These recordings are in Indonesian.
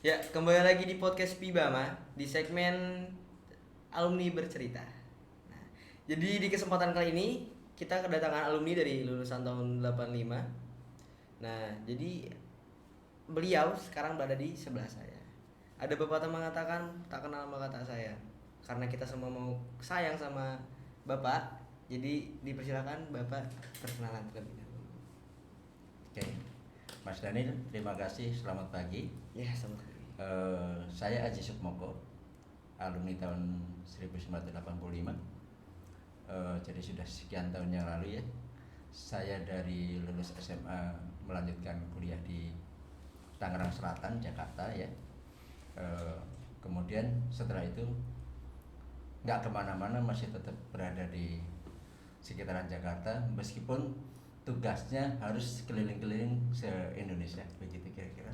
Ya, kembali lagi di podcast Pibama di segmen alumni bercerita. Nah, jadi di kesempatan kali ini kita kedatangan alumni dari lulusan tahun 85. Nah, jadi beliau sekarang berada di sebelah saya. Ada pepatah mengatakan tak kenal maka tak sayang. Karena kita semua mau sayang sama Bapak, jadi dipersilakan Bapak perkenalan terlebih dahulu. Oke, Mas Daniel, terima kasih. Selamat pagi. Ya, sama sekali. Saya Aji Sukmoko, alumni tahun 1985. Jadi sudah sekian tahun yang lalu ya. Saya dari lulus SMA melanjutkan kuliah di Tangerang Selatan, Jakarta ya. Kemudian setelah itu nggak kemana-mana, masih tetap berada di sekitaran Jakarta, meskipun tugasnya harus keliling-keliling se-Indonesia, begitu kira-kira.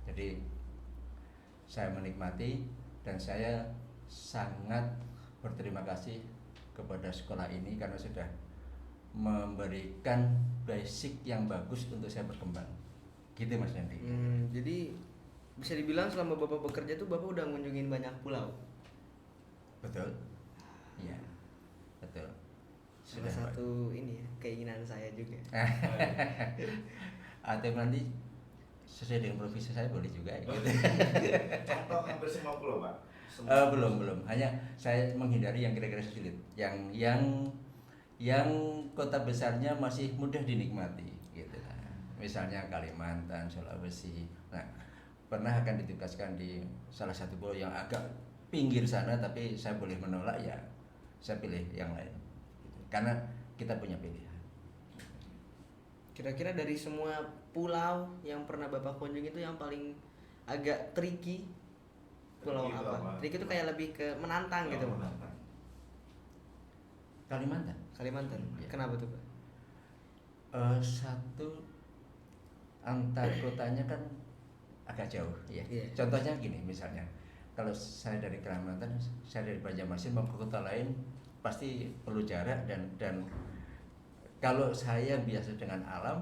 Jadi saya menikmati dan saya sangat berterima kasih kepada sekolah ini karena sudah memberikan basic yang bagus untuk saya berkembang. Gitu Mas Nanti. Jadi bisa dibilang selama Bapak bekerja tuh Bapak udah ngunjungin banyak pulau. Betul? Iya, betul. Salah satu ini ya, keinginan saya juga. Atau nanti sesuai dengan profesi saya boleh juga gitu. Contoh hampir semua pulau, Pak. Belum. Hanya saya menghindari yang kira-kira sulit. Yang kota besarnya masih mudah dinikmati gitu. Misalnya Kalimantan, Sulawesi. Nah, pernah akan ditugaskan di salah satu pulau yang agak pinggir sana, tapi saya boleh menolak ya. Saya pilih yang lain. Gitu. Karena kita punya pilihan. Kira-kira dari semua pulau yang pernah Bapak kunjungi itu yang paling agak tricky pulau Tricky itu apa? apa? Tricky itu kayak lebih ke menantang gitu, Pak. Menantang. Kalimantan. Ya. Kenapa tuh, Pak? Satu, antar kotanya kan agak jauh ya. Iya. Contohnya gini misalnya, kalau saya dari Kalimantan, saya dari Banjarmasin mau ke kota lain pasti perlu jarak dan kalau saya biasa dengan alam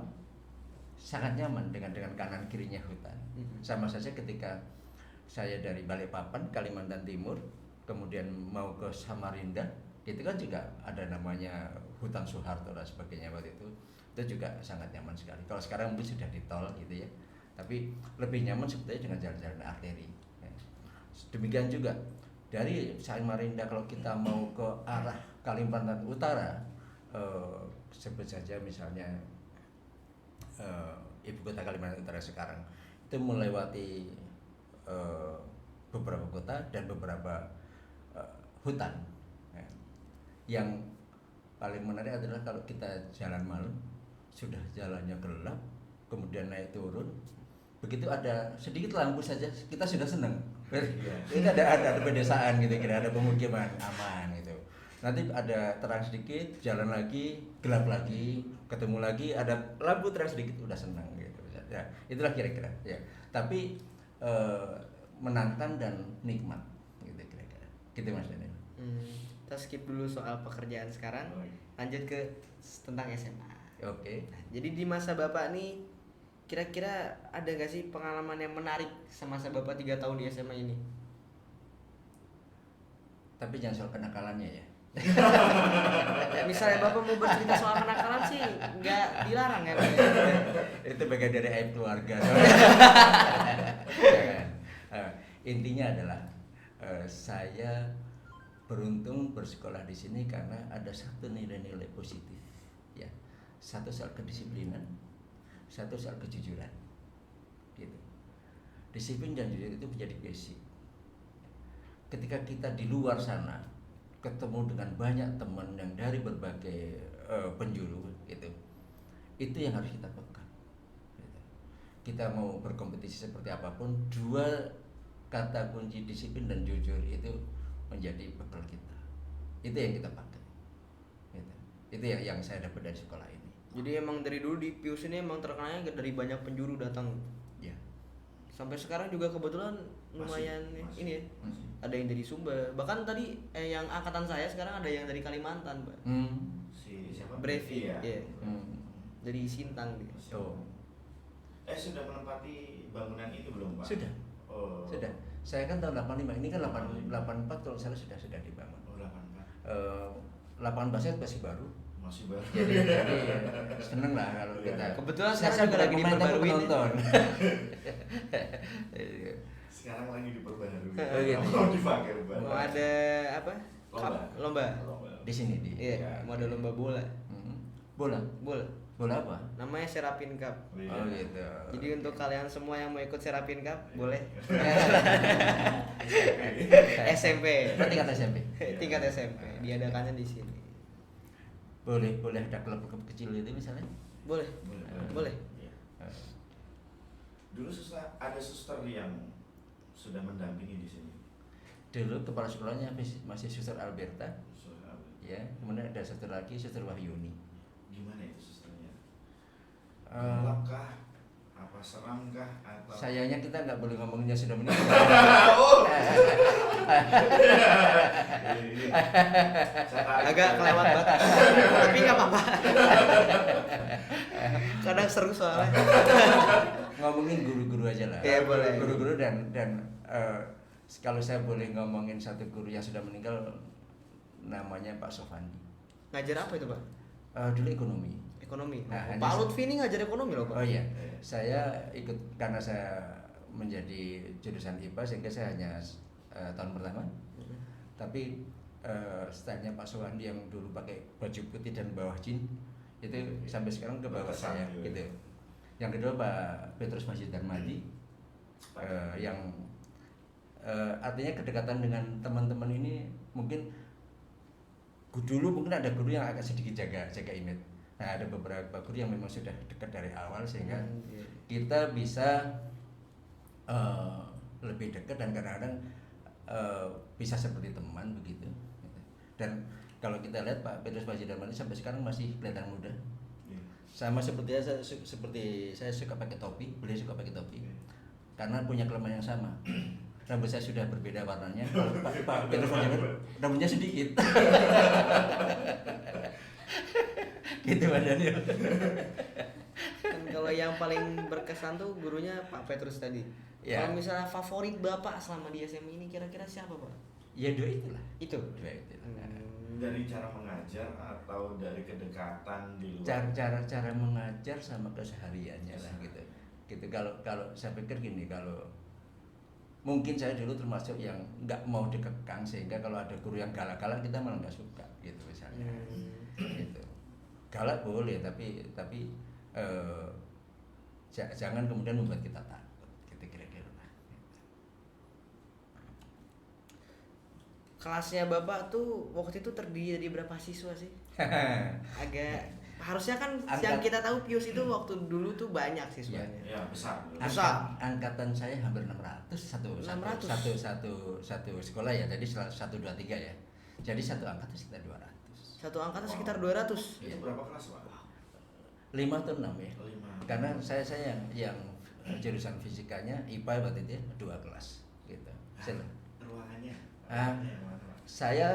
sangat nyaman dengan kanan kirinya hutan. Sama saja ketika saya dari Balikpapan, Kalimantan Timur, kemudian mau ke Samarinda, itu kan juga ada namanya hutan Soeharto dan sebagainya waktu itu juga sangat nyaman sekali. Kalau sekarang mungkin sudah di tol gitu ya, tapi lebih nyaman sebetulnya dengan jalan-jalan arteri. Demikian juga dari Samarinda kalau kita mau ke arah Kalimantan Utara, sebut saja misalnya ibu kota Kalimantan Utara sekarang itu melewati beberapa kota dan beberapa hutan. Yang paling menarik adalah kalau kita jalan malam, sudah jalannya gelap, kemudian naik turun, begitu ada sedikit lampu saja kita sudah senang. Ini ada pedesaan gitu, kira ada pemukiman aman gitu. Nanti ada terang sedikit, jalan lagi, gelap lagi, ketemu lagi, ada lampu terang sedikit, udah senang gitu. Ya, itulah kira-kira. Ya. Tapi menantang dan nikmat gitu kira-kira. Gitu Mas Daniel. Kita skip dulu soal pekerjaan sekarang, lanjut ke tentang SMA. Oke. Nah, jadi di masa Bapak nih kira-kira ada gak sih pengalaman yang menarik semasa Bapak 3 tahun di SMA ini? Tapi jangan soal kenakalannya ya. Misalnya Bapak mau bercerita soal kenakalan sih nggak dilarang ya, Pak. Itu bagian dari aib keluarga. Intinya adalah saya beruntung bersekolah di sini karena ada satu nilai-nilai positif ya. Satu soal kedisiplinan, satu soal kejujuran gitu. Disiplin dan jujur itu menjadi basic. Ketika kita di luar sana ketemu dengan banyak teman yang dari berbagai penjuru gitu, itu yang harus kita pegang gitu. Kita mau berkompetisi seperti apapun, dua kata kunci disiplin dan jujur itu menjadi bekal kita. Itu yang kita pakai gitu. Itu yang saya dapat dari sekolah ini. Jadi emang dari dulu di Pius ini emang terkenalnya dari banyak penjuru datang. Ya. Sampai sekarang juga kebetulan lumayan Masih. ini ya. Ada yang dari Sumber. Bahkan tadi yang angkatan saya sekarang ada yang dari Kalimantan, Pak. Si siapa? Brevi ya. Iya. Hmm. Dari Sintang gitu. Oh. Sudah menempati bangunan itu belum, Pak? Sudah. Oh. Sudah. Saya kan tahun 85, ini kan 84 kalau salah sudah dibangun. Oh, 84. Lapangan basket masih baru. Masih baru. Jadi seneng lah kalau Iya. kita. Kebetulan saya sekarang juga bukan lagi pemain tapi diperbaruin. penonton. Sekarang lagi diperbaharui. Oh, gitu. Mau dipakai baru. Mau ada apa? Lomba. Lomba. Lomba. Di sini di. Iya, mau ada lomba bola. Bola. Bola. Bola apa? Namanya Serapin Cup. Iya. Oh gitu. Jadi untuk kalian semua yang mau ikut Serapin Cup, boleh. SMP. Oh, tingkat SMP. Tingkat SMP. Diadakannya di sini. Boleh ada klub-klub kecil itu misalnya. Boleh. Boleh. Iya. Dulu ada suster yang sudah mendampingi di sini. Dulu kepala sekolahnya masih Suster Alberta. Suster apa? Ya, kemudian ada satu lagi Suster Wahyuni. Gimana itu susternya? Eh, Galak-kah? Apa seram-kah? Atau Sayangnya kita nggak boleh ngomonginnya sudah meninggal. Oh. Ini. Saya tarik. Agak kelewat batas. Tapi nggak apa-apa. Kadang seru soalnya. Ngomongin guru-guru aja lah. Iya, boleh. Guru-guru dan kalau saya boleh ngomongin satu guru yang sudah meninggal, namanya Pak Sofandi. Ngajar apa itu, Pak? Dulu ekonomi. Ekonomi. Nah, Oh, hanya Pak Lutfi ini ngajar ekonomi loh, Pak. Oh iya, saya ikut karena saya menjadi jurusan IPA sehingga saya hanya tahun pertama. Tapi stylenya Pak Sofandi yang dulu pakai baju putih dan bawah jeans itu sampai sekarang ke bawah Berkesan saya juga. gitu. Yang kedua Pak Petrus Masjid Darmadi yang artinya kedekatan dengan teman-teman ini mungkin dulu mungkin ada guru yang agak sedikit jaga image. Nah, ada beberapa guru yang memang sudah dekat dari awal sehingga Iya. kita bisa lebih dekat dan kadang-kadang bisa seperti teman begitu. Dan kalau kita lihat Pak Petrus Masjid Darmadi sampai sekarang masih kelihatan muda. Iya. Sama seperti saya suka pakai topi, beliau suka pakai topi. Karena punya kelemahan yang sama. Rambut saya sudah berbeda warnanya. Kalau Pak Petrus Masjid Darmadi rambutnya sedikit. Gitu Pak Daniel. Kan kalau yang paling berkesan tuh gurunya Pak Petrus tadi. Ya. Kalau misalnya favorit Bapak selama di SMA ini kira-kira siapa, Pak? Ya dua itulah. Itu. Dua itulah. Dari cara mengajar atau dari kedekatan di luar? Cara mengajar sama kesehariannya lah gitu. Gitu kalau saya pikir gini, kalau mungkin saya dulu termasuk yang nggak mau dikekang sehingga kalau ada guru yang galak-galak kita malah nggak suka gitu misalnya. Gitu. Galak boleh tapi jangan kemudian membuat kita takut gitu kira-kira. Kelasnya Bapak tuh waktu itu terdiri dari berapa siswa sih? Agak harusnya kan yang kita tahu Pius itu waktu dulu tuh banyak siswanya. Ya besar. Besar. Angkatan saya hampir 600 satu sekolah ya. Jadi 1 2 3 ya. Jadi satu angkatan sekitar 200. Satu angkatan sekitar 200. Itu berapa kelas, Pak? 5 atau 6 ya. 5. Karena saya yang jurusan fisikanya IPA waktu itu ya, 2 kelas gitu. Ruangannya. Ah. Ruangannya yang mana, Pak? Saya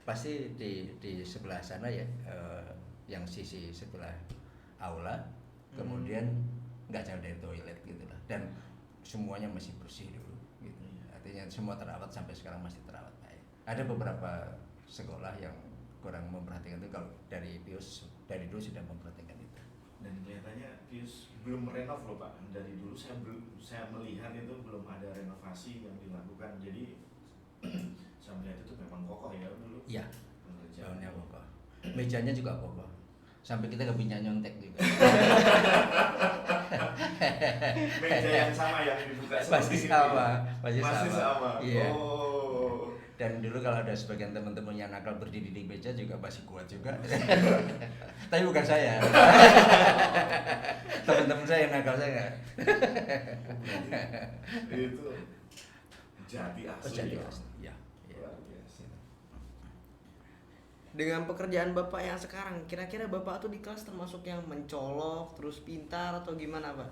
pasti di sebelah sana ya, yang sisi sebelah aula, kemudian nggak jauh dari toilet gitulah, dan semuanya masih bersih dulu gitu. Artinya semua terawat sampai sekarang masih terawat baik. Ada beberapa sekolah yang kurang memperhatikan itu, kalau dari Pius dari dulu sudah memperhatikan itu. Dan kelihatannya Pius belum renov loh, Pak. Dari dulu saya melihat itu belum ada renovasi yang dilakukan. Jadi saya melihat itu memang kokoh ya dulu. Iya. Pengerjaan. Bangunnya kokoh. Mejanya juga kokoh. Sampai kita nggak punya nyontek juga. Meja yang sama yang dibuka Masih seperti sama, ini. masih sama. Iya. Oh. Dan dulu kalau ada sebagian teman-teman yang nakal berdiri di meja juga masih kuat juga. Tapi bukan saya. Teman-teman saya yang nakal saya nggak. Itu jati asli. Jadi ya. ya. Luar biasa. Dengan pekerjaan Bapak yang sekarang, kira-kira Bapak tuh di kelas termasuk yang mencolok, terus pintar atau gimana, Pak?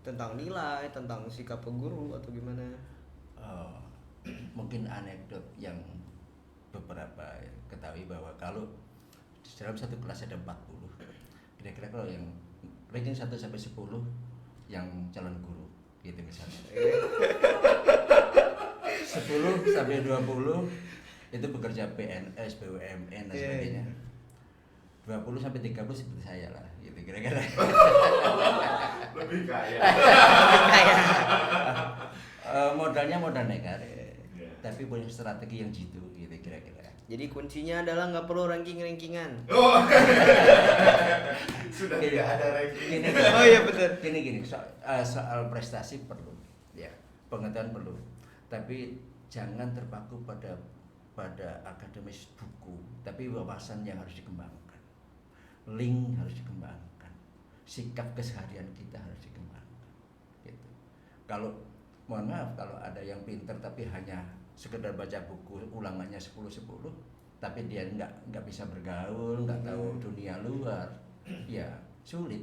Tentang nilai, tentang sikap guru atau gimana? Mungkin anekdot yang beberapa ketahui bahwa kalau di dalam satu kelas ada 40, kira-kira kalau yang ranking 1 sampai 10 yang calon guru gitu misalnya. 10 sampai 20 itu bekerja PNS, BUMN dan sebagainya. 20 sampai 30 seperti saya lah, gitu kira-kira. Lebih kaya. Modalnya modal nekat, Iya. tapi punya strategi yang jitu, gitu kira-kira. Jadi kuncinya adalah nggak perlu ranking-rankingan. Oh. Sudah tidak ada ranking. Gini, Oh iya betul. Gini, soal prestasi perlu, ya, pengetahuan perlu, tapi jangan terpaku pada akademis buku, tapi wawasan yang harus dikembangkan, link harus dikembangkan, sikap keseharian kita harus dikembangkan, gitu. Kalau mohon maaf kalau ada yang pinter tapi hanya sekedar baca buku ulangannya 10-10, tapi dia nggak bisa bergaul, nggak tahu dunia luar, ya sulit.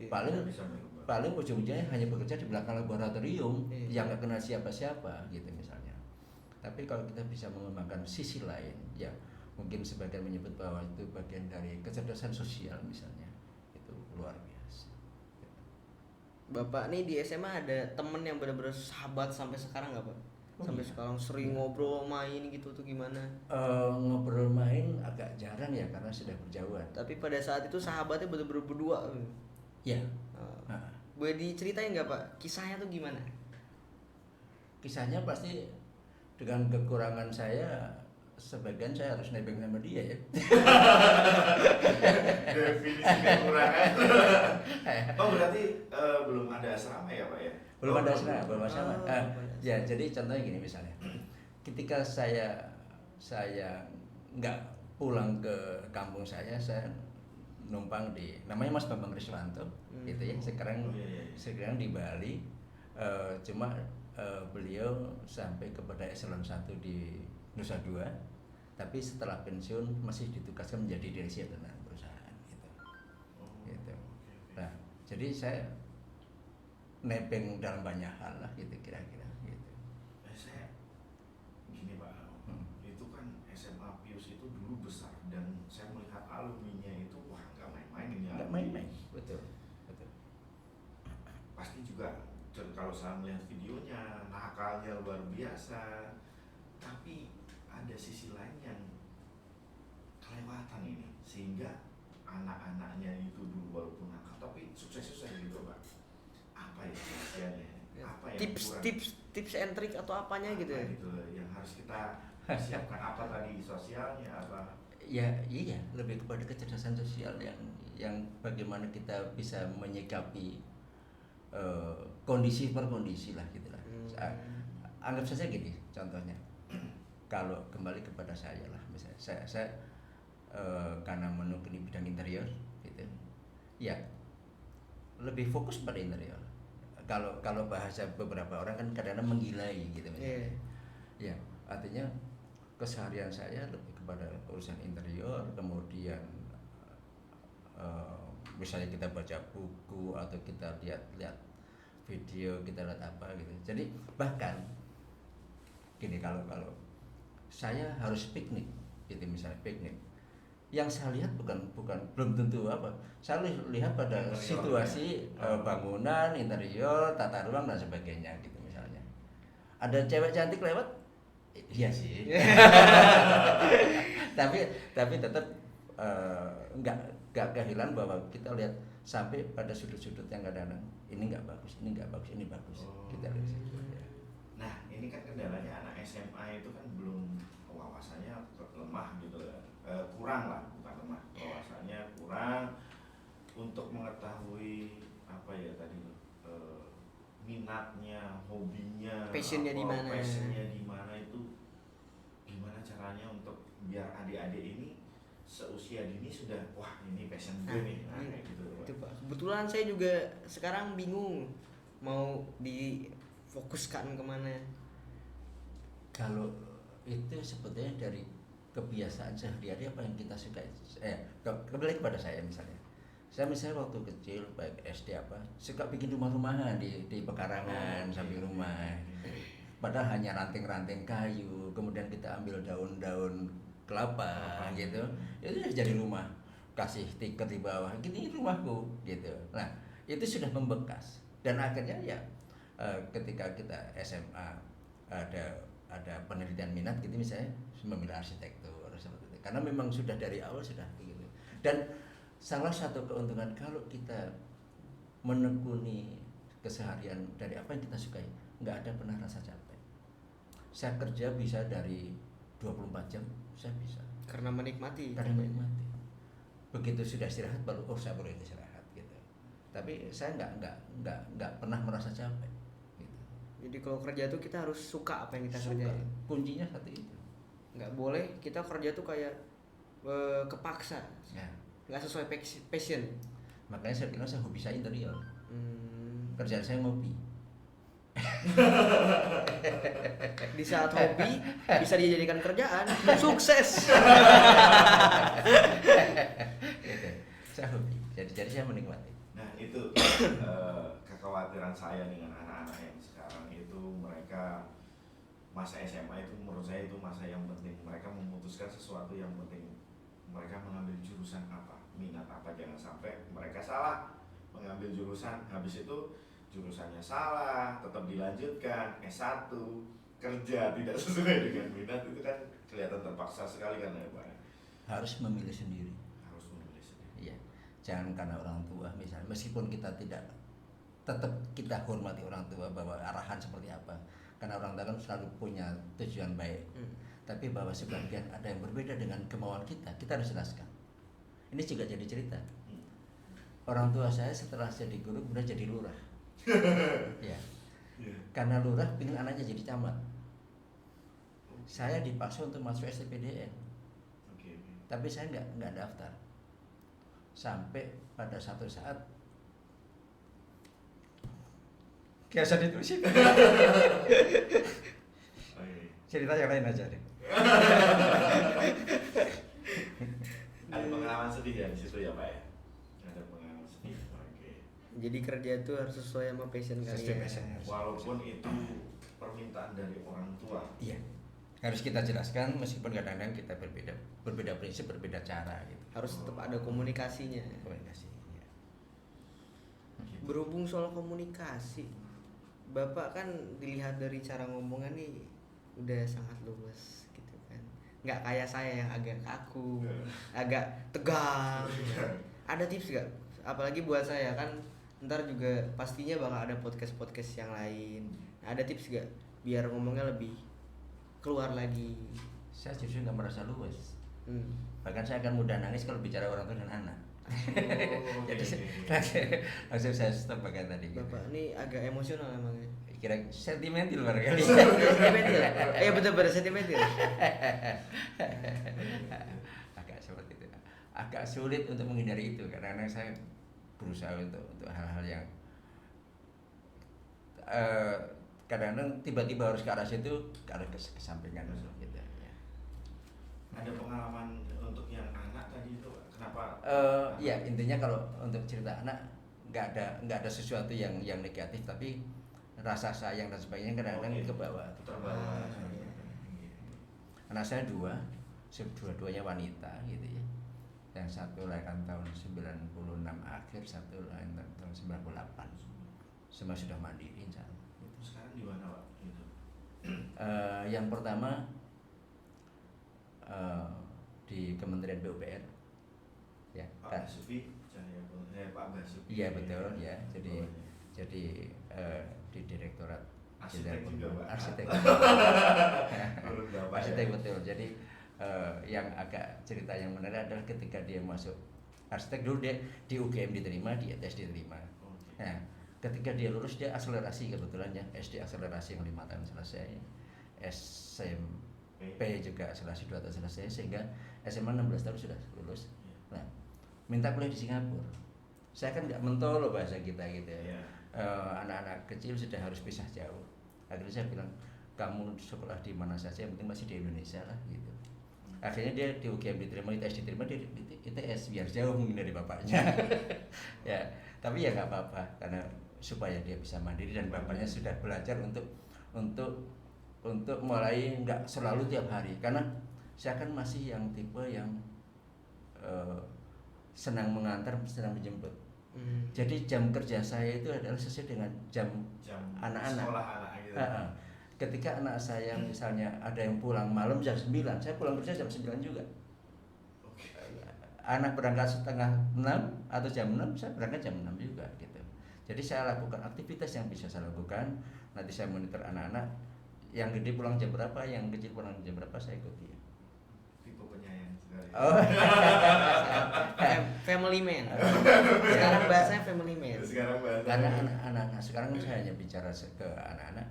Paling Nggak bisa berubah. paling ujung-ujungnya hanya bekerja di belakang laboratorium Iya. yang nggak kenal siapa-siapa gitu misalnya. Tapi kalau kita bisa mengembangkan sisi lain, ya mungkin sebagian menyebut bahwa itu bagian dari kecerdasan sosial misalnya, itu luar biasa. Bapak nih di SMA ada temen yang benar-benar sahabat sampai sekarang nggak Pak? Oh, Sampai iya. sekarang sering ngobrol main gitu tuh gimana? Ngobrol main agak jarang ya karena sudah berjauhan. Tapi pada saat itu sahabatnya benar-benar berdua. Ya. Uh, Nah, boleh diceritain nggak Pak? Kisahnya tuh gimana? kisahnya pasti dengan kekurangan saya, sebagian saya harus nebeng sama dia ya. Definisi kekurangan. Oh berarti belum ada asrama ya Pak ya? Belum Oh, ada asrama, belum asrama. Oh, belum ada Ya, jadi contohnya gini misalnya, ketika saya nggak pulang ke kampung saya numpang di, namanya Mas Bambang Kriswanto, gitu ya. Sekarang Oh, iya. sekarang di Bali, cuma beliau sampai kepada eselon 1 di Nusa Dua, tapi setelah pensiun masih ditugaskan menjadi direksi dan perusahaan, gitu. Oh, Gitu. oke. Nah, jadi saya nebeng dalam banyak hal lah gitu kira-kira gitu. Saya gini Pak, itu kan SMA Pius itu dulu besar dan saya melihat alumninya itu wah nggak main-main ini Nggak alumni. main-main, betul. Pasti juga kalau saya melihat videonya nakalnya luar biasa, tapi ada sisi lain yang kelewatan ini sehingga anak-anaknya itu dulu walaupun nakal tapi sukses-sukses gitu Pak. Apa ya rahasianya? Apa yang kurang? Tips and trick atau apanya gitu ya? Apa gitu yang harus kita siapkan, apa tadi sosialnya apa? Ya iya, lebih kepada kecerdasan sosial yang bagaimana kita bisa menyikapi kondisi per kondisi lah gitulah. Anggap saja gini contohnya, kalau kembali kepada saya lah, misalnya saya karena menekuni bidang interior gitu, ya lebih fokus pada interior. Kalau bahasa beberapa orang kan kadang-kadang menggilai gitu misalnya. Ya artinya keseharian saya lebih kepada urusan interior, kemudian misalnya kita baca buku atau kita lihat video, kita lihat apa gitu. Jadi bahkan gini, kalau saya harus piknik gitu misalnya piknik, yang saya lihat bukan belum tentu apa, saya lihat pada Interior, situasi bangunan, interior, tata ruang dan sebagainya gitu misalnya. Ada cewek cantik lewat, iya sih. tapi tetap nggak kehilangan bahwa kita lihat sampai pada sudut-sudut yang kadang-kadang ini nggak bagus, ini nggak bagus, ini bagus. Kita lihat situ. Ya. Nah ini kan kendalanya anak SMA itu kan belum wawasannya lemah gitu ya. Kurang lah, bukan lemah, wawasannya kurang untuk mengetahui apa ya tadi minatnya, hobinya, Passionnya di mana? passionnya di mana itu gimana caranya untuk biar adik-adik ini seusia dini sudah wah ini passion gue nih, nah, kayak gitu Pak. Itu Pak. Kebetulan saya juga sekarang bingung mau difokuskan kemana. Kalau itu sebetulnya dari kebiasaan sehari-hari apa yang kita suka. Kembali kepada saya misalnya. Saya misalnya waktu kecil baik SD apa suka bikin rumah-rumahan di pekarangan samping rumah. Padahal hanya ranting-ranting kayu, kemudian kita ambil daun-daun kelapa gitu. Itu sudah jadi rumah. Kasih stiker di bawah, gini rumahku gitu. Nah, itu sudah membekas dan akhirnya ya ketika kita SMA ada penelitian minat gitu misalnya memilih arsitektur seperti itu karena memang sudah dari awal sudah begitu. Dan salah satu keuntungan kalau kita menekuni keseharian dari apa yang kita sukai, nggak ada pernah rasa capek. Saya kerja bisa dari 24 jam, saya bisa. Karena menikmati. Karena menikmati. Begitu sudah istirahat baru saya boleh istirahat gitu. Tapi saya nggak pernah merasa capek. Gitu. Jadi kalau kerja tuh kita harus suka apa yang kita Suka. kerjain. Kuncinya satu itu. Nggak boleh kita kerja tuh kayak kepaksa. Ya. Nggak sesuai passion. Makanya saya bilang saya hobi saya interior. Kerjaan saya ngopi. Di saat hobi bisa dijadikan kerjaan, sukses. Gitu. Saya hobi. Jadi saya menikmati. Nah itu kekhawatiran saya dengan anak-anak yang sekarang itu mereka masa SMA itu menurut saya itu masa yang penting. Mereka memutuskan sesuatu yang penting. Mereka mengambil jurusan apa, minat apa, jangan sampai mereka salah mengambil jurusan, habis itu jurusannya salah, tetap dilanjutkan S1, kerja tidak sesuai dengan minat, itu kan kelihatan terpaksa sekali kan ya Pak. Harus memilih sendiri. Harus memilih sendiri. Iya. Jangan karena orang tua misalnya, meskipun kita tidak, tetap kita hormati orang tua bahwa arahan seperti apa. Karena orang tua kan selalu punya tujuan baik. Tapi bahwa sebagian ada yang berbeda dengan kemauan kita harus jelaskan. Ini juga jadi cerita. Orang tua saya setelah jadi guru kemudian jadi lurah. Ya. Karena lurah pengen anaknya jadi camat. Saya dipaksa untuk masuk STPDN. Tapi saya nggak daftar. Sampai pada satu saat kayak saya ditulisin. Cerita yang lain aja deh. Ada pengalaman sedih ya di situ ya Pak ya? Ada pengalaman sedih. Oke. Jadi kerja itu harus sesuai sama passion Sesuai kalian. passionnya. Walaupun itu permintaan dari orang tua. Iya. Harus kita jelaskan meskipun kadang-kadang kita berbeda prinsip, berbeda cara gitu. Harus tetap ada komunikasinya. Komunikasi. Ya. Berhubung soal komunikasi, Bapak kan dilihat dari cara ngomongnya nih udah sangat luwes gitu kan. Nggak kayak saya yang agak kaku, agak tegang. Ada tips gak? Apalagi buat saya kan ntar juga pastinya bakal ada podcast-podcast yang lain. Nah, ada tips gak biar ngomongnya lebih keluar lagi? Saya justru nggak merasa luwes. Bahkan saya akan mudah nangis kalau bicara orang tua dan anak. Jadi langsung saya stop bagian tadi. Bapak ini agak emosional emangnya. Kira sentimental barangkali. Sentimental. Betul-betul sentimental. Agak seperti itu. Agak sulit untuk menghindari itu karena saya berusaha untuk hal-hal yang kadang-kadang tiba-tiba harus ke arah situ, ke arah kesampingan gitu. Ya. Ada pengalaman untuk yang anak tadi itu kenapa? Ya intinya kalau untuk cerita anak nggak ada sesuatu yang negatif, tapi rasa sayang dan sebagainya kadang-kadang ke bawah. Terbawa. Anak saya dua-duanya wanita gitu ya. Yang satu lahir tahun 96 akhir, satu lahir tahun 98. Semua sudah mandiri insya Allah. Gitu. Sekarang di mana Pak? Gitu. Yang pertama di Kementerian PUPR. Ya. Pak Basuki Pak Basuki. Iya betul ya. Jadi di Direktorat Arsitek juga Pak. Arsitek. Bapak Arsitek ya. betul. Jadi yang agak cerita yang menarik adalah ketika dia masuk arsitek dulu dia di UGM diterima, di ITS diterima. Okay. Nah, ketika dia lulus dia akselerasi kebetulan ya, SD akselerasi yang 5 tahun selesai, SMP juga akselerasi 2 tahun selesai, sehingga SMA 16 tahun sudah lulus. Nah, minta kuliah di Singapura. Saya kan nggak mentol bahasa kita gitu ya. Anak-anak kecil sudah harus pisah jauh. Akhirnya saya bilang, kamu sekolah di mana saja, yang penting masih di Indonesia lah gitu. Akhirnya dia di UGM diterima, ITS diterima, di ITS biar jauh mungkin dari bapaknya. Ya, tapi ya nggak apa-apa karena supaya dia bisa mandiri dan bapaknya sudah belajar untuk mulai nggak selalu tiap hari, karena saya kan masih yang tipe yang senang mengantar, senang menjemput. Jadi jam kerja saya itu adalah sesuai dengan jam Jam anak-anak. sekolah anak gitu. Ketika anak saya misalnya ada yang pulang malam jam 9, saya pulang kerja jam 9 juga. Oke. Anak berangkat setengah 6 atau jam 6, saya berangkat jam 6 juga gitu. Jadi saya lakukan aktivitas yang bisa saya lakukan. Nanti saya monitor anak-anak, yang gede pulang jam berapa, yang kecil pulang jam berapa, saya ikuti. Tipe penyayang sekali. Oh. Family man. Sekarang bahasanya family man. Sekarang bahasa. Karena anak-anak sekarang saya hanya bicara ke anak-anak,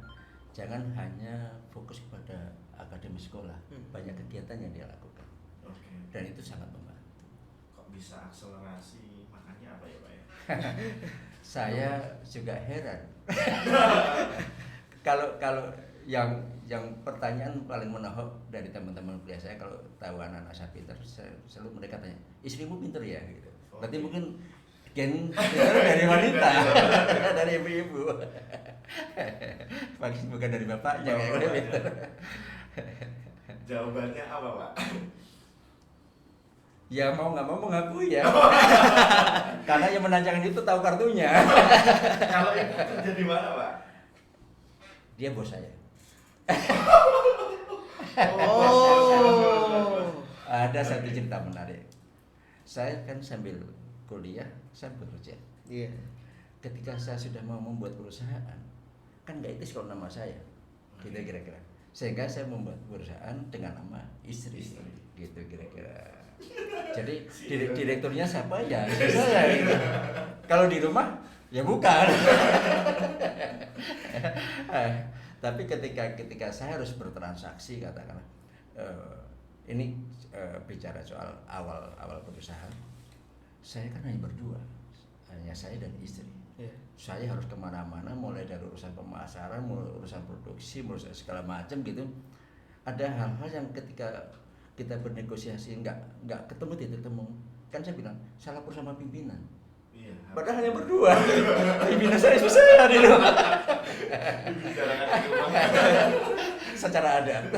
jangan hanya fokus pada akademis sekolah, banyak kegiatan yang dia lakukan, Oke. dan itu sangat membantu. Kok bisa akselerasi makannya apa ya Pak ya? Saya juga heran. kalau yang pertanyaan paling menohok dari teman-teman kuliah saya, kalau tahu anak-anak saya pintar, selalu mereka tanya, istrimu pintar ya? Gitu. Berarti mungkin gen pintar dari wanita, dari ibu-ibu. Bukan dari bapaknya kayak gitu. Jawabannya apa Pak? Ya mau nggak mau mengakui ya. Karena yang menanyakan itu tahu kartunya. Kalau itu kerja di mana Pak? Dia bos saya. Oh. Ada satu cerita menarik. Saya kan sambil kuliah, saya bekerja. Iya. Ketika saya sudah mau membuat perusahaan, kan nggak etis kalau nama saya, gitu kira-kira. Sehingga saya membuat perusahaan dengan nama istri, gitu kira-kira. Jadi direkturnya siapa ya? Saya gitu. Kalau di rumah ya bukan. Tapi ketika saya harus bertransaksi, katakanlah ini bicara soal awal berusaha, saya kan hanya berdua, hanya saya dan istri. Saya harus kemana-mana, mulai dari urusan pemasaran, mulai urusan produksi, mulai segala macam gitu. Ada hal-hal yang ketika kita bernegosiasi nggak ketemu titik temu, kan saya bilang saya lapor sama pimpinan. Iya. Padahal hanya berdua. Pimpinan saya susah di rumah. Secara adat.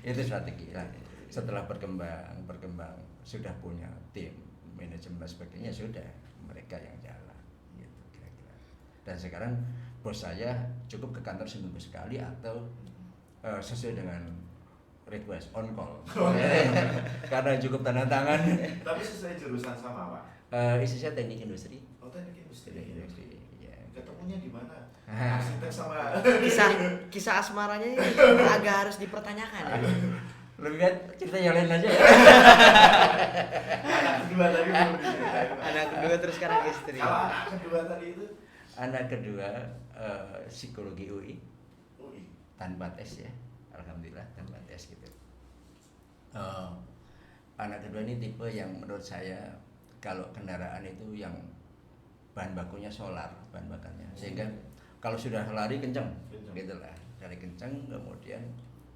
Itu strategi lah. Setelah berkembang sudah punya tim manajemen dan sebagainya, sudah mereka yang jalan gitu kira-kira. Dan sekarang bos saya cukup ke kantor seminggu sekali atau sesuai dengan request on call. Karena cukup tanda tangan. Tapi sesuai jurusan sama Pak? Istri saya teknik industri. Oh teknik industri. Ya. Ketemunya di mana? Arsitek sama. Kisah asmaranya ini agak harus dipertanyakan ya. Lebih baik cerita yang lain aja ya. Anak kedua tadi belum diceritain. Anak kedua terus sekarang istri. Kalau anak kedua tadi itu? Anak kedua psikologi UI UI. tanpa tes ya, alhamdulillah tanpa tes gitu. Anak kedua ini tipe yang menurut saya kalau kendaraan itu yang bahan bakunya solar, bahan bakarnya, sehingga kalau sudah lari kenceng. Gitulah, lari kenceng, kemudian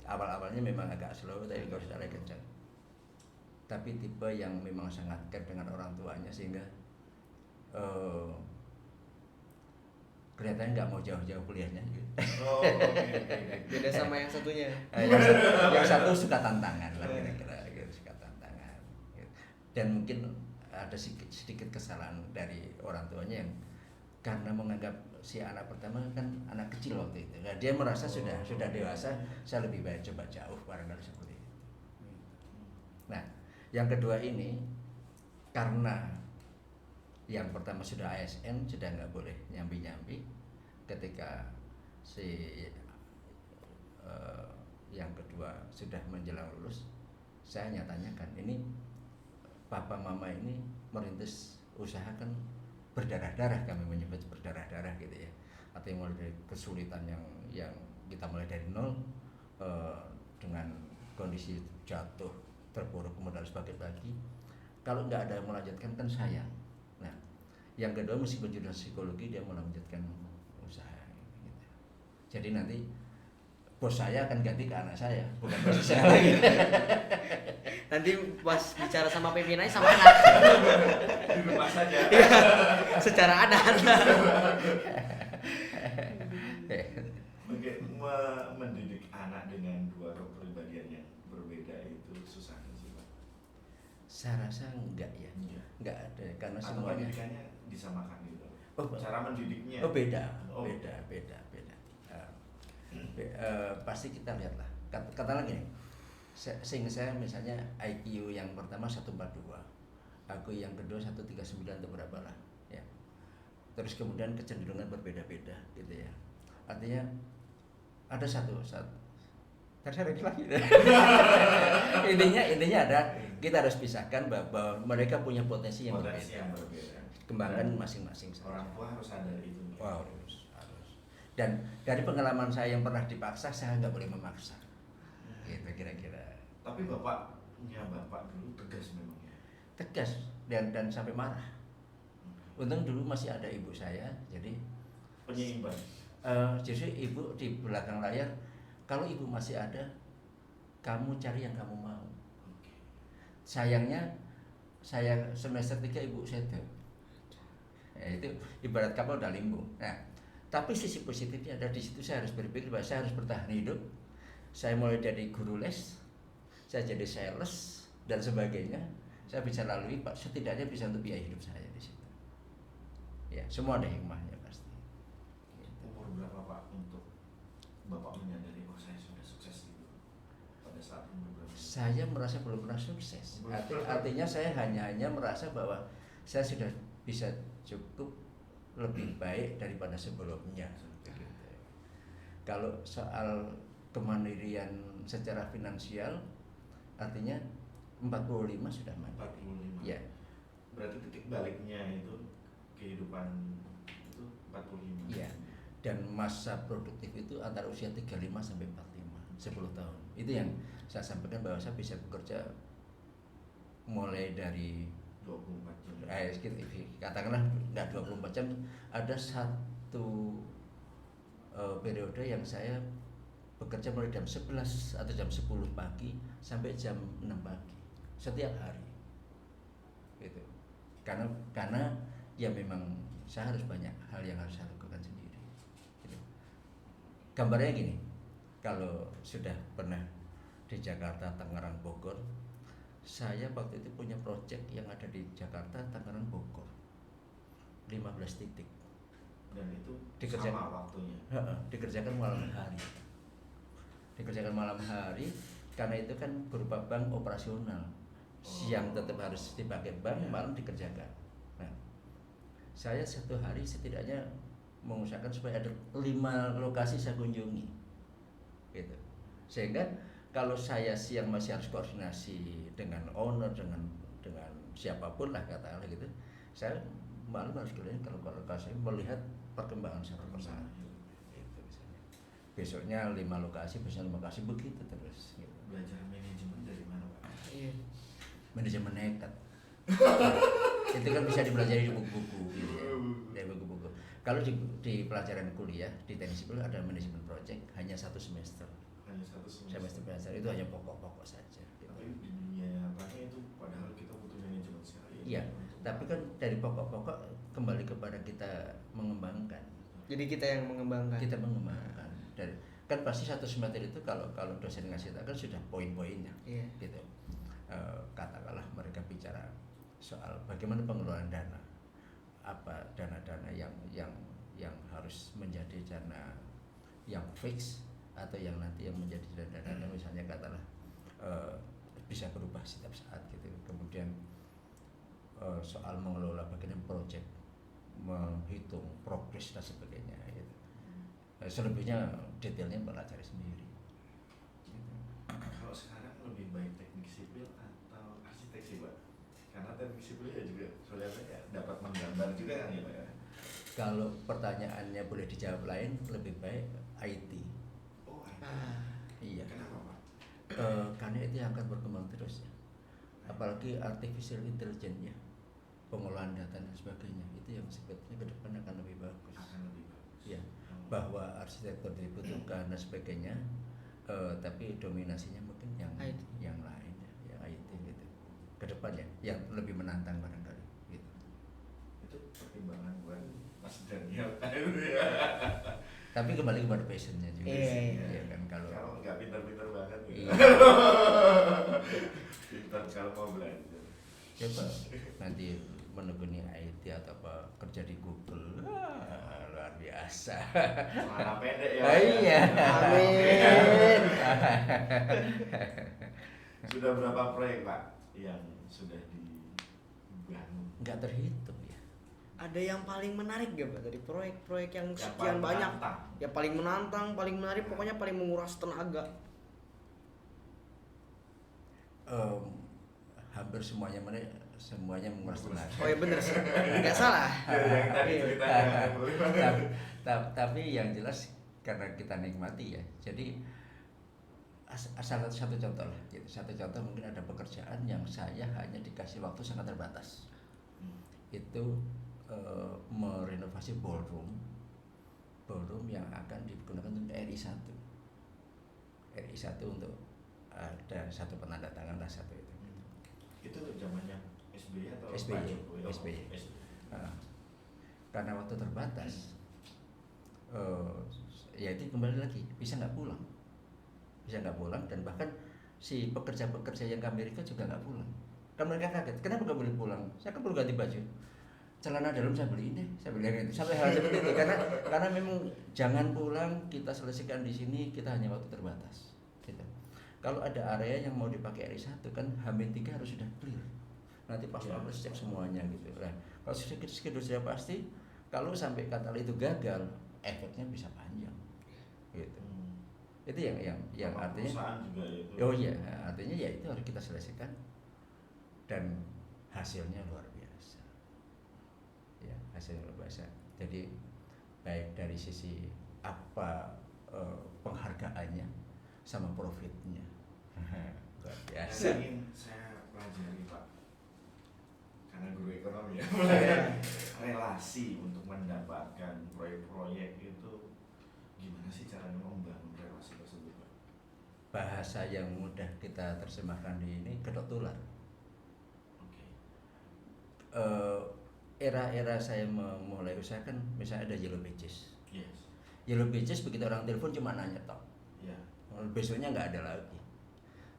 awal-awalnya memang agak slow, tapi kalau sudah lari kenceng. Tapi tipe yang memang sangat care dengan orang tuanya, sehingga kelihatannya nggak mau jauh-jauh kuliahnya gitu. Oh, oke. Beda sama yang satunya. Yang satu suka tantangan lah kira-kira gitu, suka tantangan gitu. Dan mungkin ada sedikit kesalahan dari orang tuanya yang karena menganggap si anak pertama kan anak kecil waktu itu. Nah, dia merasa sudah dewasa, saya lebih baik coba jauh, barangkali seperti itu. Nah, yang kedua ini karena yang pertama sudah ASN, sudah nggak boleh nyambi-nyambi. Ketika si yang kedua sudah menjelang lulus, saya tanyakan, ini papa mama ini merintis usaha kan berdarah-darah, kami menyebut berdarah-darah gitu ya, artinya mulai dari kesulitan yang kita mulai dari nol, dengan kondisi jatuh terpuruk kemudian harus bangkit lagi. Kalau nggak ada yang melanjutkan kan sayang. Nah, yang kedua meskipun jurusan psikologi dia melanjutkan usaha gitu. Jadi nanti bos saya akan ganti ke anak saya, bukan bos saya lagi. Nanti pas bicara sama pimpinannya sama anak. Di rumah saja. Secara adat. Oke, mendidik anak dengan dua kepribadian yang berbeda itu susah nggak sih Pak? Saya rasa enggak ya, Iya. enggak ada karena Atau semuanya. pendidikannya disamakan gitu. Oh, Cara mendidiknya. beda, Oh. beda. Pasti kita lihatlah. Katakanlah gini, sehingga saya misalnya IQ yang pertama 142, aku yang kedua 139 atau berapa lah, ya. Terus kemudian kecenderungan berbeda-beda, gitu ya. Artinya ada satu. Tadi saya lagi. intinya ada. Kita harus pisahkan bahwa mereka punya potensi yang berbeda. Kembangkan masing-masing. Orang tua harus sadar itu. Wow, harus. Dan dari pengalaman saya yang pernah dipaksa, saya nggak boleh memaksa. Gitu kira-kira. Tapi bapak dulu tegas memang ya. Tegas dan sampai marah. Untung dulu masih ada ibu saya, jadi Penyeimbang. jadi ibu di belakang layar. Kalau ibu masih ada, kamu cari yang kamu mau. Sayangnya saya semester 3 ibu sedang. Ya, itu ibarat kapal udah limbung. Nah, tapi sisi positifnya ada di situ. Saya harus berpikir bahwa saya harus bertahan hidup. Saya mulai dari guru les, saya jadi sales dan sebagainya. Saya bisa lalui, Pak, setidaknya bisa untuk biaya hidup saya di situ. Ya, semua ada hikmahnya pasti. Umur berapa Pak untuk bapak menyadari saya sudah sukses gitu pada saat umur berapa? Saya merasa belum pernah sukses. Artinya saya hanya merasa bahwa saya sudah bisa cukup lebih baik daripada sebelumnya. Kalau soal kemandirian secara finansial, artinya 45 sudah mandiri. 45. Ya. Berarti titik baliknya itu kehidupan itu 45. Iya. Dan masa produktif itu antara usia 35 sampai 45, 10 tahun. Itu yang saya sampaikan bahwa saya bisa bekerja mulai dari 24 jam. Katakanlah nggak 24 jam, ada satu periode yang saya bekerja mulai jam 11 atau jam 10 pagi sampai jam 6 pagi setiap hari. Gitu. Karena ya memang saya harus banyak hal yang harus saya lakukan sendiri. Gitu. Gambarnya gini, kalau sudah pernah di Jakarta, Tangerang, Bogor, saya waktu itu punya proyek yang ada di Jakarta, Tangerang, Bogor, 15 titik. Dan itu Dikerjakan, sama waktunya. dikerjakan malam hari. Dikerjakan malam hari karena itu kan berupa bank operasional. Siang tetap harus dipakai bank, malam dikerjakan. Nah, saya satu hari setidaknya mengusahakan supaya ada 5 lokasi saya kunjungi, gitu. Sehingga kalau saya siang masih harus koordinasi dengan owner, dengan siapapun lah katakanlah gitu, saya malam harus keliling kalau lokasi melihat perkembangan satu persatu. Gitu misalnya. Besoknya 5 lokasi, besoknya 5 lokasi, begitu terus. Gitu. Belajar manajemen dari mana Pak? Iya. Manajemen nekat. Itu kan bisa dipelajari di buku-buku gitu ya. Dari buku-buku. Kalau di pelajaran kuliah di teknik sipil ada manajemen project hanya 1 semester. Hanya 1 semester. Itu hanya pokok-pokok saja. Gitu. Tapi di dunia nyatanya itu padahal kita butuh manajemen sekali. Iya, tapi kan dari pokok-pokok kembali kepada kita mengembangkan. Jadi kita yang mengembangkan. Kita mengembangkan. Dari kan pasti 1 semester itu kalau dosen ngasih tahu kan sudah poin-poinnya. Iya. Gitu. Katakanlah mereka bicara soal bagaimana pengelolaan dana, apa dana-dana yang harus menjadi dana yang fix atau yang nanti yang menjadi dana-dana misalnya katakanlah bisa berubah setiap saat gitu. Kemudian soal mengelola bagian project, menghitung progres dan sebagainya gitu. Selebihnya detailnya pelajari sendiri. Kalau sekarang lebih baik teknik sipil atau arsitek sih Pak? Karena teknik sipil ya juga sebenarnya dapat menggambar juga kan ya Pak ya? Kalau pertanyaannya boleh dijawab lain, lebih baik IT. Oh, Iya. kenapa Pak? Karena itu yang akan berkembang terus ya. Apalagi artificial intelligence ya, pengolahan data dan sebagainya, itu yang sebetulnya ke depan akan lebih bagus. Akan lebih bagus. Ya, bahwa arsitektur dibutuhkan dan sebagainya, tapi dominasinya mungkin yang IT. yang lain ya, yang IT gitu. Ke depan ya, yang lebih menantang barangkali gitu. Itu pertimbangan buat Mas Daniel. Tapi kembali kepada passionnya juga. Iya. Ya kan kalau nggak pintar-pintar banget gitu. Iya. Pintar kalau mau belajar. Coba nanti menekuni IT atau apa kerja di Google, luar biasa. Celana pendek ya. Oh, iya. Amin. Sudah berapa proyek Pak yang sudah dibangun? Nggak terhitung ya. Ada yang paling menarik gak Pak dari proyek-proyek yang Yang sekian paling banyak? menantang. Ya paling menantang, paling menarik, pokoknya paling menguras tenaga. Hampir semuanya menguras tenaga. Oh ya bener sih, nggak salah. Yang tadi Iya. ceritanya. Tapi yang jelas karena kita nikmati ya. Jadi satu contoh lah. Gitu. Satu contoh mungkin ada pekerjaan yang saya hanya dikasih waktu sangat terbatas. Itu merenovasi ballroom yang akan digunakan untuk RI 1 untuk ada satu penandatangan lah satu itu. Itu zamannya SBY atau SBY, Pak Jokowi? Oh, SBY. SBY. Karena waktu terbatas, ya itu kembali lagi bisa nggak pulang dan bahkan si pekerja yang ke Amerika juga nggak pulang. Kan mereka kaget, kenapa nggak boleh pulang? Saya kan perlu ganti baju, celana dalam saya beli ini, saya beli yang itu, sampai hal seperti itu. Karena memang jangan pulang, kita selesaikan di sini, kita hanya waktu terbatas. Gitu. Kalau ada area yang mau dipakai RI 1 kan H-3 harus sudah clear. Nanti pas harus cek semuanya gitu. Nah, kalau schedule sudah pasti, kalau sampai kata itu gagal, efeknya bisa panjang. Gitu. Itu yang Sama artinya. perusahaan juga itu. Oh iya, artinya ya itu harus kita selesaikan dan hasilnya luar biasa. Ya, hasilnya luar biasa. Jadi baik dari sisi apa penghargaannya sama profitnya. Luar biasa. Yang ingin saya pelajari Pak, karena guru ekonomi ya, relasi untuk mendapatkan proyek-proyek itu gimana sih caranya membangun relasi tersebut Pak? Bahasa yang mudah kita terjemahkan di ini kedok tular. Oke. Era-era saya memulai usaha kan misalnya ada Yellow Pages. Yes. Yellow Pages begitu orang telepon cuma nanya tok. Ya. Besoknya nggak ada lagi.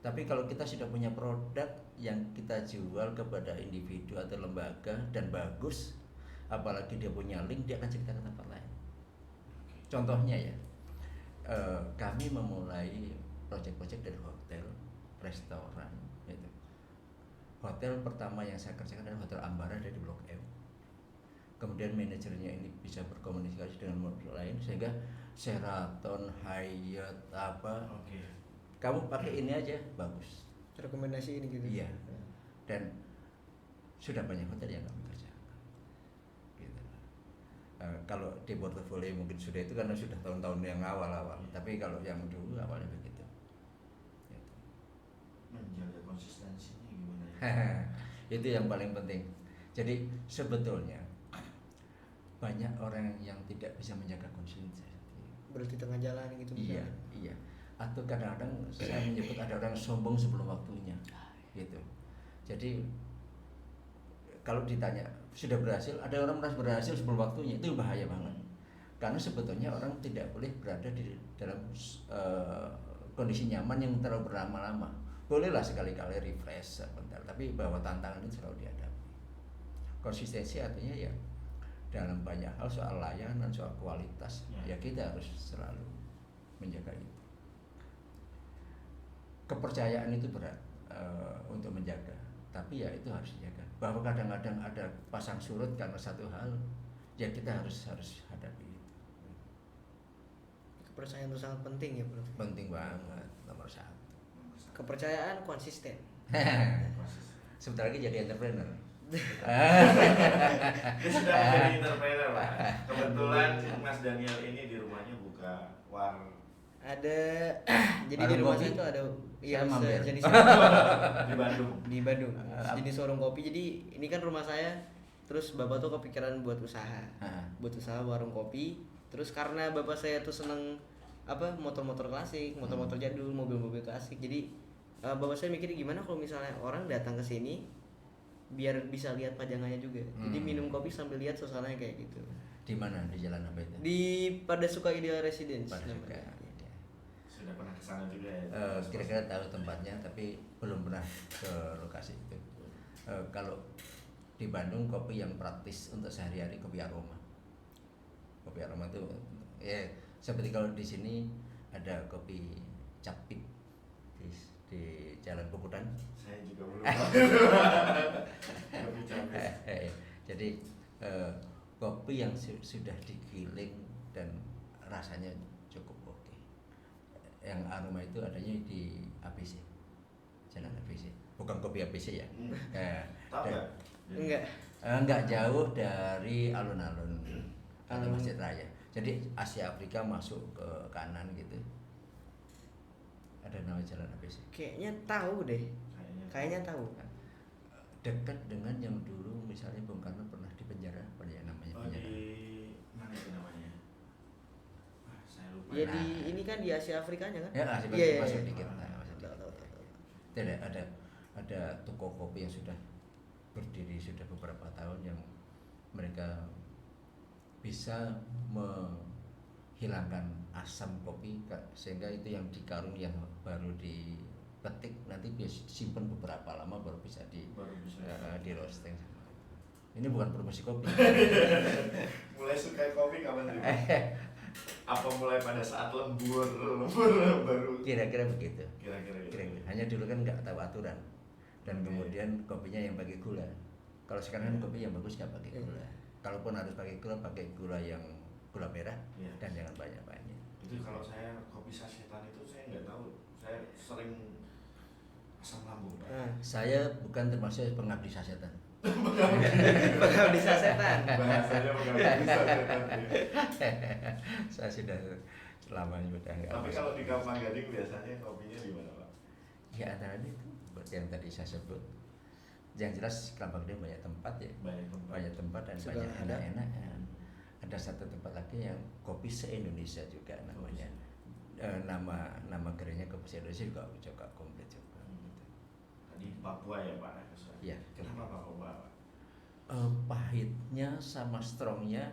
Tapi kalau kita sudah punya produk yang kita jual kepada individu atau lembaga dan bagus, apalagi dia punya link, dia akan cerita ke tempat lain. Contohnya ya, kami memulai proyek-proyek dari hotel, restoran, gitu. Hotel pertama yang saya kerjakan adalah Hotel Ambara dari Blok M. Kemudian manajernya ini bisa berkomunikasi dengan model lain sehingga Sheraton, Hyatt, apa, Oke. kamu pakai ini aja bagus. Rekomendasi ini gitu. Iya. Dan sudah banyak hotel yang kami kerjakan. Gitu. Kalau di portofolio mungkin sudah itu karena sudah tahun-tahun yang awal-awal. Tapi kalau yang dulu awalnya begitu. Gitu. Menjaga konsistensinya gimana ya? Itu yang paling penting. Jadi sebetulnya banyak orang yang tidak bisa menjaga konsistensi. Berarti tengah jalan gitu. Iya, misalnya. iya. Atau kadang-kadang saya menyebut ada orang sombong sebelum waktunya, gitu. Jadi kalau ditanya sudah berhasil, ada orang merasa berhasil sebelum waktunya, itu bahaya banget. Karena sebetulnya orang tidak boleh berada di dalam kondisi nyaman yang terlalu berlama-lama. Bolehlah sekali-kali refresh sebentar, tapi bahwa tantangan itu selalu dihadapi. Konsistensi artinya ya dalam banyak hal soal layanan, soal kualitas, ya kita harus selalu menjaga itu. Kepercayaan itu berat untuk menjaga, tapi ya itu harus dijaga. Bahwa kadang-kadang ada pasang surut karena satu hal, ya kita harus hadapi itu. Kepercayaan itu sangat penting ya Bro. Penting banget, nomor satu. Kepercayaan konsisten. Sebentar lagi jadi entrepreneur. Dia sudah menjadi entrepreneur Pak. Kebetulan Mas Daniel ini di rumahnya buka Ada jadi di Warung rumah kopi? saya tuh ada Saya mampir. sejenis di Bandung. di Bandung. Jenis warung kopi. Jadi ini kan rumah saya. Terus bapak tuh kepikiran buat usaha. Buat usaha warung kopi. Terus karena bapak saya tuh seneng apa motor-motor klasik, motor-motor jadul, mobil-mobil klasik. Jadi bapak saya mikir gimana kalau misalnya orang datang ke sini biar bisa lihat pajangannya juga. Jadi minum kopi sambil lihat suasananya kayak gitu. Di mana? Di jalan apa itu? Di pada Suka Ideal Residence. Pada namanya. Suka. Sudah pernah kesana juga ya? Kira-kira tahu tempatnya, tapi belum pernah ke lokasi itu. Kalau di Bandung kopi yang praktis untuk sehari-hari kopi aroma. Kopi aroma itu ya seperti kalau di sini ada kopi capit di Jalan Puputan. Saya juga belum Kopi capit. Jadi kopi yang sudah digiling dan rasanya cukup oke. Yang aroma itu adanya di ABC, Jalan ABC. Bukan kopi ABC ya. Tahu nggak? Enggak. Jauh dari alun-alun atau Masjid Raya. Jadi Asia Afrika masuk ke kanan gitu. Ada nama Jalan ABC. Kayaknya tahu deh. Kayaknya tahu. Dekat dengan yang dulu misalnya Bung Karno pernah di penjara, apa ya namanya penjara? Di mana itu namanya? Wah, saya lupa. Ya di ini kan di Asia Afrikanya kan? Ya, Asia Iya, Afrika masuk iya. dikit. Masuk dikit. Tidak ada toko kopi yang sudah berdiri sudah beberapa tahun yang mereka bisa menghilangkan asam kopi sehingga itu yang dikarung yang baru dipetik nanti biasa disimpan beberapa lama baru bisa di roasting. Ini bukan promosi kopi. Mulai suka kopi kapan sih? Apa mulai pada saat lembur baru? Kira-kira begitu. Kira-kira gitu. Hanya dulu kan nggak tahu aturan dan Oke. kemudian kopinya yang pakai gula. Kalau sekarang kan kopi yang bagus nggak pakai gula. Kalaupun harus pakai gula yang gula merah Iya. dan jangan banyak-banyak. Itu kalau saya kopi sasetan itu saya nggak tahu. Saya sering asam lambung, Pak. Saya bukan termasuk pengabdi sasetan. Pengabdi sasetan. Bahasanya bukan bisa sasetan. Saya sudah lama sudah nggak. Tapi masuk. kalau di Kampung Gading biasanya kopinya di mana, Pak? Ya antara itu buat yang tadi saya sebut. Yang jelas Kelapa Gading banyak tempat ya. Banyak tempat dan Sudah banyak ada. enak-enak. Ada satu tempat lagi yang kopi se-Indonesia juga namanya. Nama gerainya kopi se-Indonesia juga komplit juga. Tadi Papua ya, Pak? Iya. Kenapa Papua, Pak? Pahitnya sama strongnya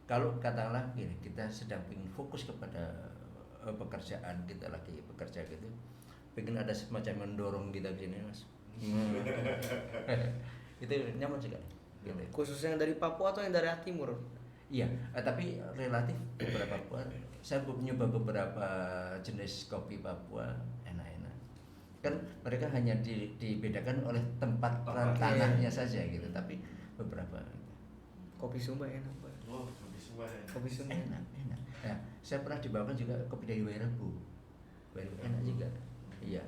kalau katakanlah gini kita sedang ingin fokus kepada pekerjaan kita lagi bekerja gitu pengen ada semacam mendorong kita ke sini mas itu nyaman sekali gitu. Khususnya yang dari Papua atau yang dari Timur? Iya tapi relatif beberapa Papua saya nyoba beberapa jenis kopi Papua enak-enak kan mereka hanya dibedakan oleh tempat tanahnya saja gitu tapi beberapa Kopi Sumba enak Pak. Oh, kopi Sumba ya. Kopi Sumba enak. Nah, saya pernah dibawakan juga kopi dari Wairabu. Wairabu enak juga. Iya,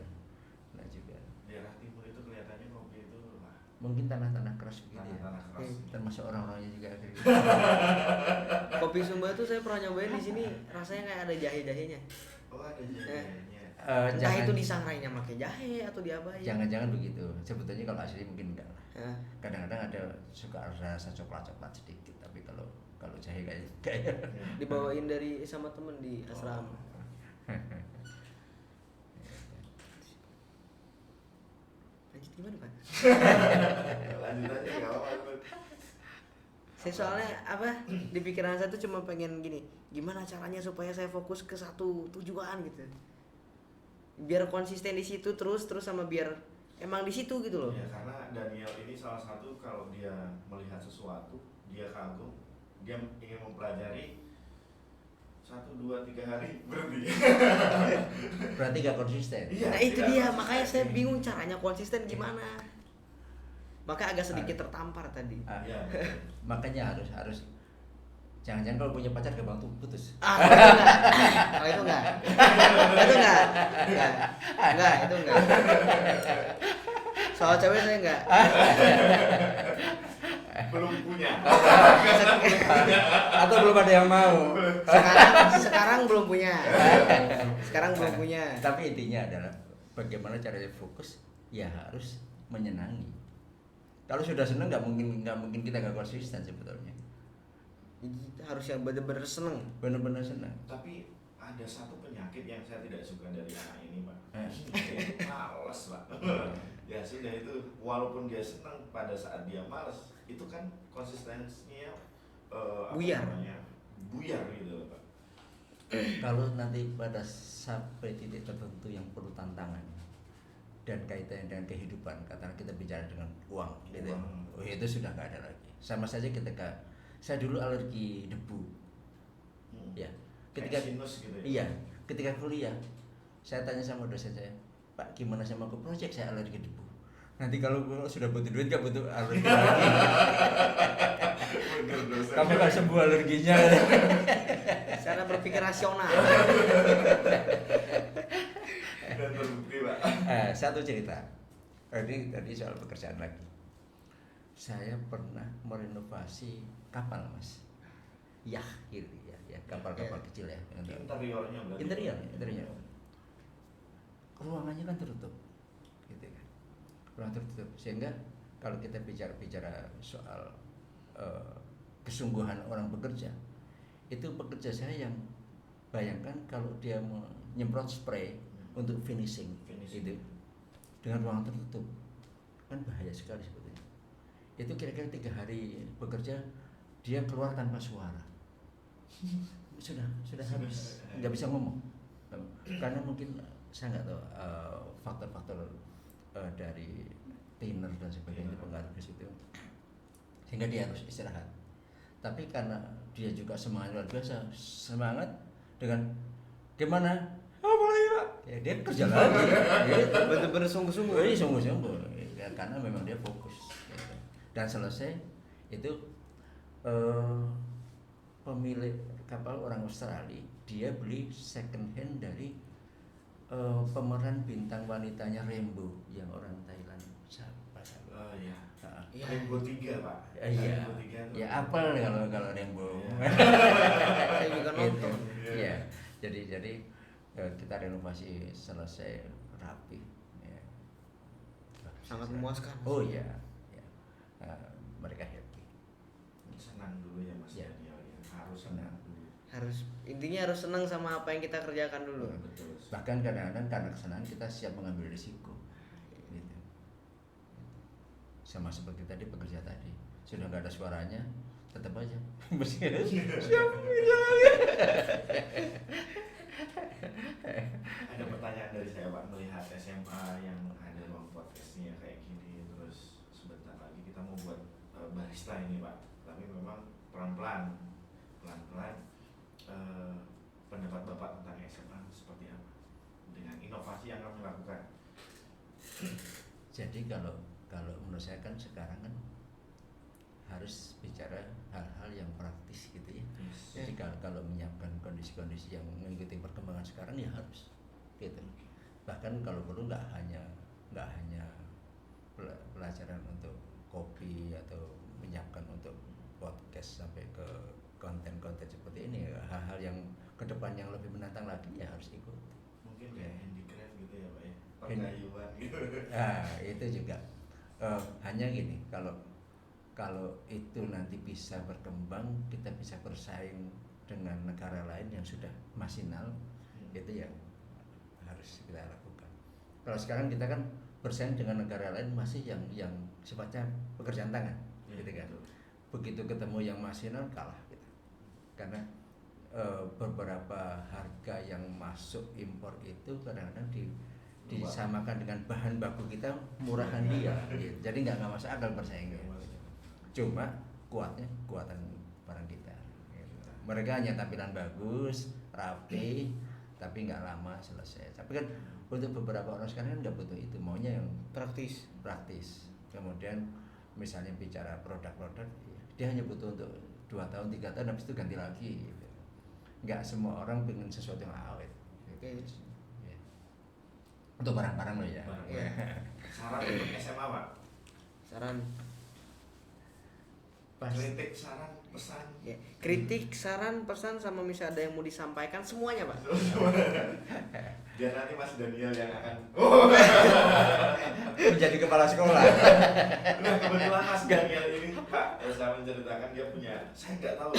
enak juga. Daerah timur itu kelihatannya kopi itu wah, Mungkin tanah-tanah keras begitu ya. tanah-tanah keras. Termasuk orang-orangnya juga. Kopi Sumba tuh saya pernah nyobain di sini rasanya kayak ada jahe-jahenya. Oh, ada jadinya. Entah itu disangrainya pakai jahe atau diapain. Jangan-jangan begitu. Sebetulnya kalau asli mungkin enggak lah. Hah? Kadang-kadang ada suka rasa coklat-coklat sedikit, tapi kalau jahe kayak Dibawain dari sama temen di asrama. Lanjut gimana Pak? Lanjut aja nggak apa-apa. Saya soalnya apa di pikiran saya tuh cuma pengen gini, gimana caranya supaya saya fokus ke satu tujuan gitu. Biar konsisten di situ terus sama biar emang di situ gitu loh. Ya karena Daniel ini salah satu kalau dia melihat sesuatu dia kagum, dia ingin mempelajari 1, 2, 3 hari berhenti. berarti gak konsisten. Iya, Nah itu tidak dia, konsisten. makanya saya bingung caranya konsisten gimana. Maka agak sedikit tertampar tadi. Iya. Makanya harus jangan-jangan kalau punya pacar gampang tuh putus. Kalau itu enggak. Itu enggak. Enggak, itu enggak. Soal cewek saya enggak. Belum punya. Atau belum ada yang mau. Sekarang belum punya. Sekarang belum punya. Tapi intinya adalah bagaimana caranya fokus ya harus menyenangi. Kalau sudah senang nggak mungkin kita nggak konsisten sebetulnya. Jadi harus yang benar-benar seneng. Benar-benar senang. Tapi ada satu penyakit yang saya tidak suka dari anak ini, Pak. Males, Pak. Ya sudah itu, walaupun dia senang pada saat dia males, itu kan konsistensinya Buyar. Buyar gitu loh, Pak. Kalau nanti pada sampai titik tertentu yang perlu tantangan, dan kaitannya dengan kehidupan, katakan kita bicara dengan uang gitu ya. Uang. Oh, itu sudah nggak ada lagi. Sama saja ketika saya dulu alergi debu ya, ketika Kayak sinus gitu ya. iya, ketika kuliah saya tanya sama dosen saya, Pak gimana sama aku proyek, saya alergi debu. Nanti kalau sudah butuh duit gak butuh alergi lagi. Bener, dosen. Kamu gak sembuh alerginya. Cara berpikir rasional. Dan terbukti Pak. Satu cerita. Ini tadi soal pekerjaan lagi. Saya pernah merenovasi kapal, Mas. Yah, gitu ya, kapal-kapal kecil ya. Interiornya berarti. Interior. Ruangannya kan tertutup, gitu kan. Ruang tertutup, sehingga kalau kita bicara soal kesungguhan orang bekerja, itu pekerja saya yang bayangkan kalau dia menyemprot spray untuk finishing. Itu dengan ruangan tertutup kan bahaya sekali sebetulnya. Itu kira-kira 3 hari bekerja dia keluar tanpa suara. sudah habis, nggak bisa ngomong karena mungkin saya nggak tahu faktor-faktor dari thinner dan sebagainya pengaruh ke situ, sehingga dia harus istirahat. Tapi karena dia juga semangat luar biasa, semangat dengan gimana apa lagi Pak ya, dia kerja lagi gitu. Bener-bener sungguh-sungguh. Ini sungguh-sungguh ya, karena memang dia fokus gitu. Dan selesai itu pemilik kapal orang Australia, dia beli second hand dari pemeran bintang wanitanya Rainbow yang orang Thailand. Siapa? Oh iya. Iya. Rainbow 3 Pak. Iya. Rainbow 3 tuh. Ya apel kalau Rainbow. Saya juga nonton. Iya. Jadi kita renovasi selesai rapi. Ya. Sangat memuaskan. Oh iya. Ya. Mereka happy. Senang dulu ya Mas Iya. Daniel ya. Harus senang dulu. Intinya harus senang sama apa yang kita kerjakan dulu. Betul. Bahkan kadang-kadang karena kesenangan kita siap mengambil risiko. Gitu. Sama seperti tadi pekerja tadi, sudah nggak ada suaranya, tetap aja siap. Ada pertanyaan dari saya Pak, melihat SMA yang ada ruang podcastnya kayak gini, terus sebentar lagi kita mau buat barista ini Pak, tapi memang pelan-pelan pendapat Bapak tentang SMA seperti apa dengan inovasi yang kami lakukan? Jadi kalau menurut saya kan sekarang kan harus bicara hal-hal yang praktis gitu ya. Jadi kalau menyiapkan kondisi-kondisi yang mengikuti perkembangan sekarang ya harus gitu. Bahkan kalau perlu nggak hanya pelajaran untuk kopi atau menyiapkan untuk podcast sampai ke konten-konten seperti ini, hal-hal yang ke depan yang lebih menantang lagi ya harus ikut. Mungkin kayak handicraft gitu ya Pak ya, Hand- perkayuan gitu. Itu juga hanya gini, kalau itu nanti bisa berkembang, kita bisa bersaing dengan negara lain yang sudah masinal, itu yang harus kita lakukan. Kalau sekarang kita kan bersaing dengan negara lain masih yang sifatnya pekerjaan tangan, gitu kan. Begitu ketemu yang masinal kalah kita, karena beberapa harga yang masuk impor itu kadang-kadang disamakan dengan bahan baku kita murahan dia, gitu. Jadi nggak masuk akal bersaingnya. Cuma kuatan barang kita. Gitu. Mereka hanya tampilan bagus, rapi, tapi nggak lama selesai. Tapi kan untuk beberapa orang sekarang kan nggak butuh itu, maunya yang Praktis. Kemudian misalnya bicara produk-produk, dia hanya butuh untuk 2 tahun, 3 tahun, habis itu ganti lagi. Gitu. Nggak semua orang pengen sesuatu yang awet. Gitu. Ya. Untuk barang-barang loh ya. Iya. Saran untuk SMA Pak? Saran. Kritik, saran, pesan. Ya. Kritik, saran, pesan, sama misalnya ada yang mau disampaikan semuanya Pak. Biar nanti Mas Daniel yang akan Menjadi kepala sekolah. Nah kebetulan Mas Daniel ini Pak, saya menceritakan dia punya, saya nggak tahu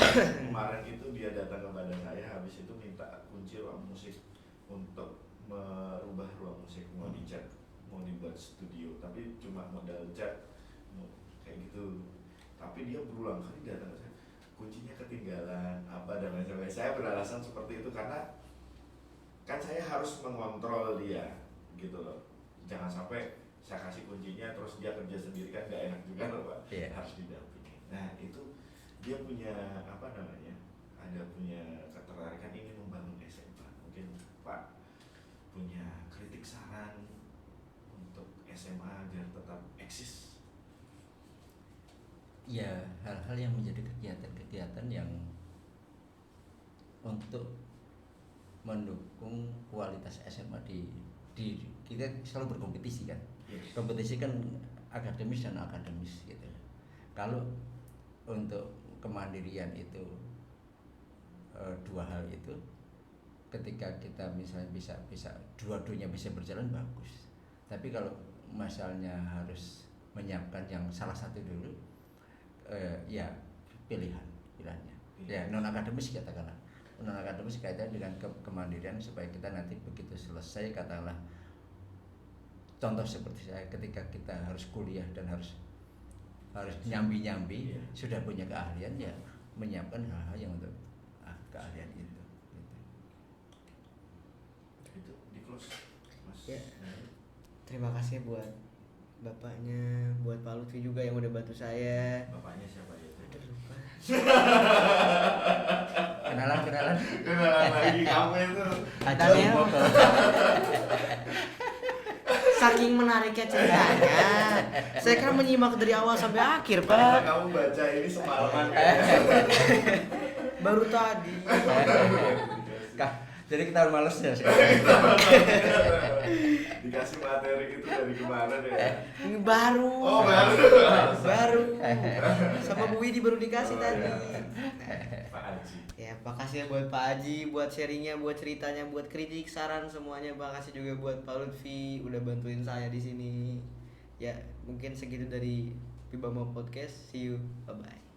kemarin itu dia datang kepada saya, habis itu minta kunci ruang musik untuk merubah ruang musik, mau dicat, mau dibuat studio, tapi cuma modal cat kayak gitu. Tapi dia berulang kali datang ke saya, kuncinya ketinggalan apa dan lain sebagainya. Saya beralasan seperti itu karena kan saya harus mengontrol dia gitu loh. jangan sampai saya kasih kuncinya terus dia kerja sendiri kan nggak enak juga loh Pak. Iya. Harus didampingi. Nah itu dia punya apa namanya, ada punya ketertarikan ingin membangun SMA. Mungkin Pak punya kritik saran untuk SMA agar tetap eksis. Ya, hal-hal yang menjadi kegiatan-kegiatan yang untuk mendukung kualitas SMA di kita selalu berkompetisi kan. Yes. Kompetisi kan akademis dan akademis gitu. Kalau untuk kemandirian itu dua hal itu, ketika kita misalnya bisa dua-duanya bisa berjalan bagus. Tapi kalau masalahnya harus menyiapkan yang salah satu dulu, ya pilihannya. Ya non akademis katakanlah, non akademis kaitannya dengan kemandirian supaya kita nanti begitu selesai katakanlah, contoh seperti saya ketika kita harus kuliah dan harus nyambi Iya. sudah punya keahlian ya menyiapkan hal-hal yang untuk keahlian itu. Gitu. Itu di close Mas. Ya. Terima kasih buat bapaknya, buat Pak Lutfi juga yang udah bantu saya. Bapaknya siapa ya? Aduh lupa. Kenalan. Kenalan lagi kamu itu. Daniel. Saking menariknya ceritanya, saya kan menyimak dari awal sampai akhir, Karena Pak. kamu baca ini semalaman kan? Baru tadi. Jadi kita males ya sekarang. Dikasih materi gitu dari kemarin ya. Ini baru. Oh baru. Baru. Sama Bu Widi baru dikasih Oh, tadi. iya. Nah, Pak Haji. ya, makasih ya buat Pak Haji, buat sharingnya, buat ceritanya, buat kritik, saran semuanya. Makasih juga buat Pak Lutfi udah bantuin saya di sini. Ya, mungkin segitu dari Pibama Podcast. See you. Bye bye.